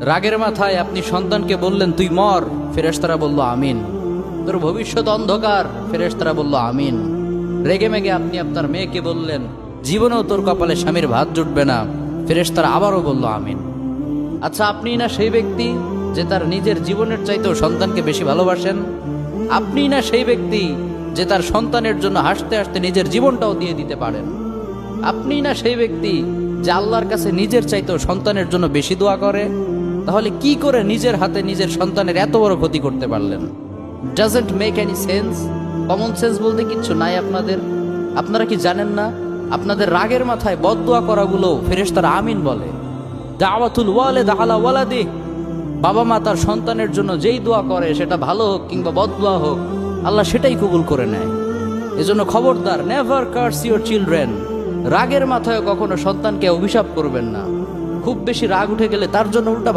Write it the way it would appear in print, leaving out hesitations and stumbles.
রাগের মাথায় আপনি সন্তানকে বললেন তুই মর, ফেরেশতারা বলল আমিন। তোর ভবিষ্যৎ অন্ধকার, ফেরেশতারা বলল আমিন। রেগে মেগে আপনি আপনার মেয়েকে বললেন জীবনেও তোর কপালে স্বামীর ভাত জুটবে না, ফেরেশতারা আবারও বলল আমিন। আচ্ছা, আপনি না সেই ব্যক্তি যে তার নিজের জীবনের চাইতেও সন্তানকে বেশি ভালোবাসেন? আপনি না সেই ব্যক্তি যে তার সন্তানের জন্য হাসতে হাসতে নিজের জীবনটাও দিয়ে দিতে পারেন? আপনি না সেই ব্যক্তি যে আল্লাহর কাছে নিজের চাইতেও সন্তানের জন্য বেশি দোয়া করে? তাহলে কি করে নিজের হাতে নিজের সন্তানের এত বড় ক্ষতি করতে পারলেন? Doesn't make any sense. Common sense বলতে কিচ্ছু নাই আপনাদের। আপনারা কি জানেন না আপনাদের রাগের মাথায় বদদোয়া করাগুলো ফেরেশতারা আমিন বলে? দাওয়াতুল ওয়ালিদ আলা ওয়ালাদি, বাবা মা তার সন্তানের জন্য যেই দোয়া করে সেটা ভালো হোক কিংবা বদদোয়া হোক, আল্লাহ সেটাই কবুল করে নেয়। এজন্য খবরদার, নেভার কার্স ইউর চিলড্রেন। রাগের মাথায় কখনো সন্তানকে অভিশাপ করবেন না। খুব বেশি রাগ উঠে গেলে তার জন্য উল্টা